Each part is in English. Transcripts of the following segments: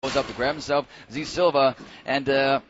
goes up to grab himself Z Silva and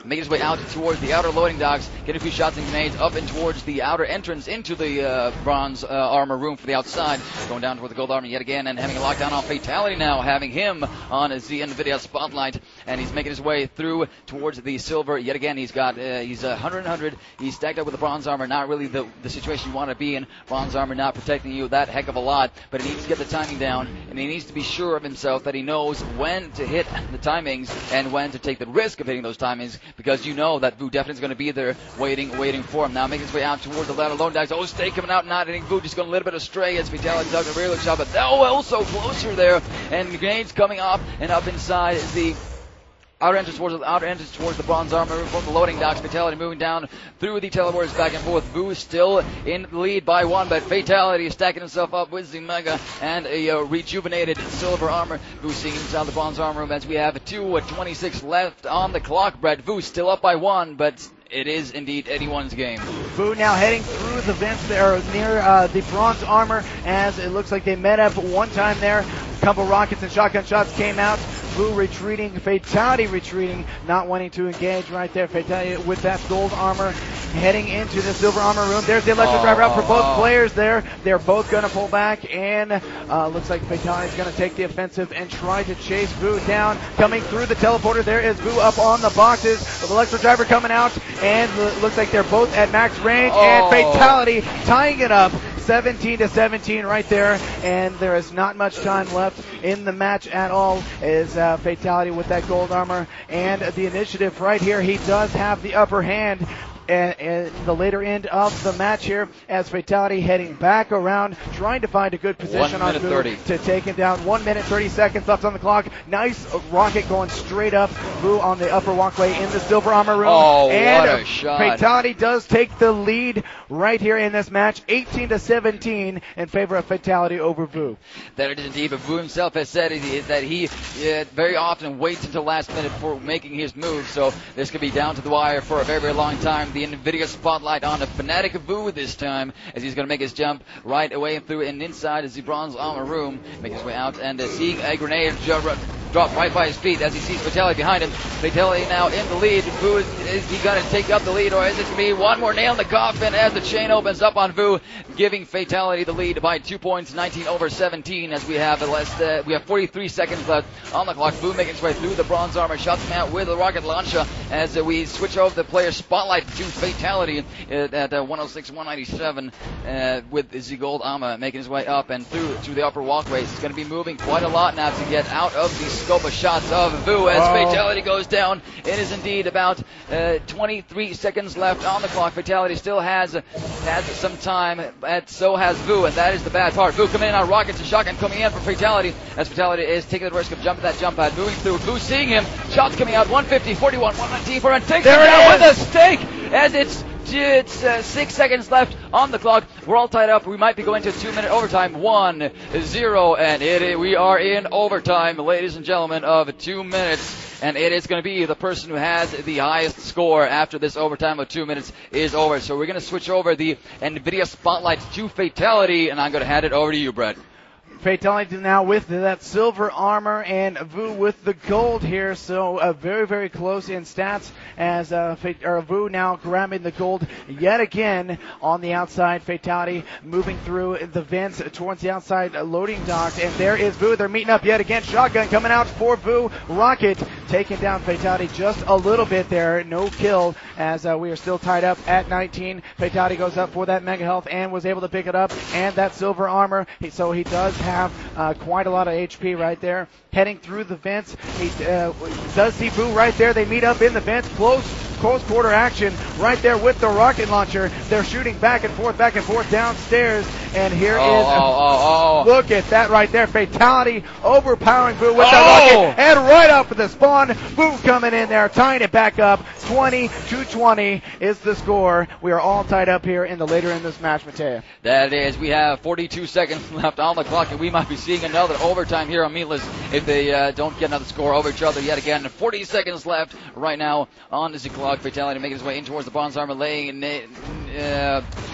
making his way out towards the outer loading docks, getting a few shots and grenades up and towards the outer entrance into the bronze armor room for the outside. Going down toward the gold armor yet again and having a lockdown on Fatal1ty now, having him on the NVIDIA spotlight, and he's making his way through towards the silver yet again. He's 100. He's stacked up with the bronze armor, not really the situation you want to be in. Bronze armor not protecting you that heck of a lot, but he needs to get the timing down, and he needs to be sure of himself that he knows when to hit the timings and when to take the risk of hitting those timings, because you know that Vo definitely is going to be there waiting for him. Now making his way out towards the ladder loading docks. Stay coming out, not hitting Vo, just going a little bit astray as Fatal1ty does a very good job, but also closer there, and grenades coming off and up inside the outer entrance towards the bronze armor from the loading docks. Fatal1ty moving down through the teleporters back and forth. Vo still in the lead by one, but Fatal1ty is stacking himself up with the Mega and a rejuvenated silver armor. Vo seeing inside the bronze armor room as we have 2:26 left on the clock. Brett, Vo still up by one, but it is indeed anyone's game. Vo now heading through the vents there near the bronze armor, as it looks like they met up one time there. A couple rockets and shotgun shots came out. Vo retreating, Fatal1ty retreating, not wanting to engage right there. Fatal1ty with that gold armor heading into the silver armor room. There's the electric driver out for both players there. They're both going to pull back, and looks like Fatal1ty is going to take the offensive and try to chase Vo down. Coming through the teleporter, there is Vo up on the boxes. The electric driver coming out, and looks like they're both at max range, and Fatal1ty tying it up. 17-17 right there, and there is not much time left in the match at all. Is Fatal1ty with that gold armor and the initiative right here. He does have the upper hand and the later end of the match here, as Fatal1ty heading back around, trying to find a good position on Vo to take him down. 1 minute 30 seconds left on the clock. Nice rocket going straight up. Vo on the upper walkway in the silver armor room. And what a shot. Fatal1ty does take the lead right here in this match, 18-17 in favor of Fatal1ty over Vo. That it is indeed, but Vo himself has said that he very often waits until last minute for making his move, so this could be down to the wire for a very, very long time. The NVIDIA spotlight on the Fnatic Vo this time, as he's going to make his jump right away through and inside is the bronze armor room, making his way out and seeing a grenade drop right by his feet as he sees Fatal1ty behind him. Fatal1ty now in the lead. Vo, is he going to take up the lead, or is it going to be one more nail in the coffin as the chain opens up on Vo, giving Fatal1ty the lead by 2 points, 19-17, as we have 43 seconds left on the clock. Vo making his way through the bronze armor, shots him out with a rocket launcher as we switch over the player spotlight to Fatal1ty at 106-197 with the gold armor making his way up and through the upper walkways. He's going to be moving quite a lot now to get out of the scope of shots of Vo as Fatal1ty goes down. It is indeed about 23 seconds left on the clock. Fatal1ty still has some time, and so has Vo, and that is the bad part. Vo coming in on rockets and shotgun coming in for Fatal1ty, as Fatal1ty is taking the risk of jumping that jump pad, moving through. Vo seeing him, shots coming out, 150, 41, 119 for him, takes him down with a stake, as it's 6 seconds left on the clock. We're all tied up. We might be going to 2-minute overtime. 1-0, and we are in overtime, ladies and gentlemen, of 2 minutes. And it is going to be the person who has the highest score after this overtime of 2 minutes is over. So we're going to switch over the NVIDIA spotlight to Fatal1ty, and I'm going to hand it over to you, Brett. Fatal1ty now with that silver armor, and Vo with the gold here, so very, very close in stats, as Vo now grabbing the gold yet again on the outside. Fatal1ty moving through the vents towards the outside loading docks, and there is Vo. They're meeting up yet again. Shotgun coming out for Vo. Rocket taking down Fatal1ty just a little bit there. No kill, as we are still tied up at 19. Fatal1ty goes up for that mega health and was able to pick it up, and that silver armor, so he does have quite a lot of HP right there. Heading through the vents, he does see Vo right there. They meet up in the vents, close quarter action right there with the rocket launcher. They're shooting back and forth downstairs, and here look at that right there. Fatal1ty overpowering Vo with that rocket, and right up for the spawn. Vo coming in there, tying it back up. 20-20 is the score. We are all tied up here in the later in this match, Mateo. That is, we have 42 seconds left on the clock, and we might be seeing another overtime here on Meatless if they don't get another score over each other yet again. 40 seconds left right now on the clock. Fatal1ty making his way in towards the bronze armor, laying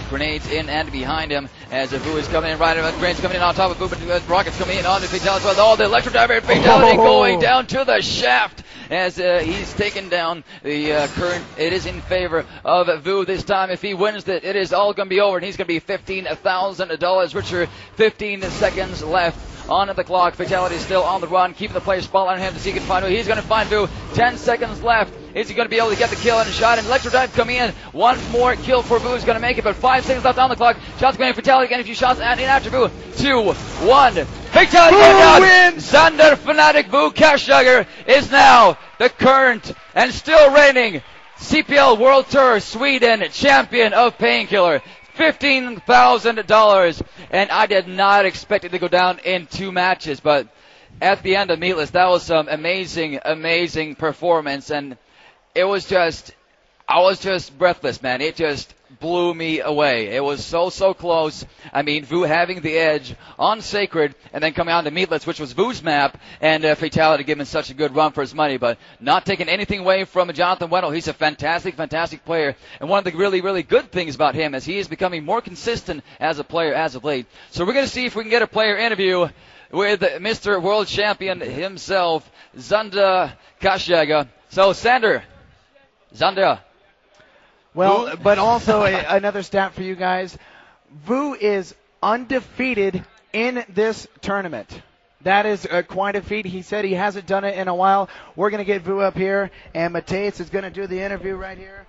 grenades in and behind him as Vu is coming in right. Grenades coming in on top of Vu, but Rockets coming in on the Fatality. Well, the electro diver Fatality going down to the shaft as he's taken down the current. It is in favor of Vu this time. If he wins it is all going to be over, and he's going to be $15,000 richer. 15 seconds left on the clock. Fatality is still on the run, keeping the player spotlight on him to see if he can find Vu. He's going to find Vu. 10 seconds left. Is he going to be able to get the kill and a shot? And Electro Dive coming in. One more kill for Vu is going to make it, but 5 seconds left on the clock. Shots going in. Fatality again. A few shots in after Vu. 2, 1. Fatality going down. Xander Fnatic Vu Kashdagger is now the current and still reigning CPL World Tour Sweden champion of Painkiller. $15,000. And I did not expect it to go down in 2 matches, but at the end of Meatless, that was some amazing performance, and it was just, I was just breathless, man. It just blew me away. It was so close. I mean, Vu having the edge on Sacred, and then coming on to Meatless, which was Vu's map, and Fatality giving such a good run for his money, but not taking anything away from Jonathan Wendell. He's a fantastic player, and one of the really good things about him is he is becoming more consistent as a player as of late. So we're going to see if we can get a player interview with Mr. World Champion himself, Xander Kashdagger. So, Xander. Well, but also another stat for you guys. Vu is undefeated in this tournament. That is quite a feat. He said he hasn't done it in a while. We're going to get Vu up here, and Mateus is going to do the interview right here.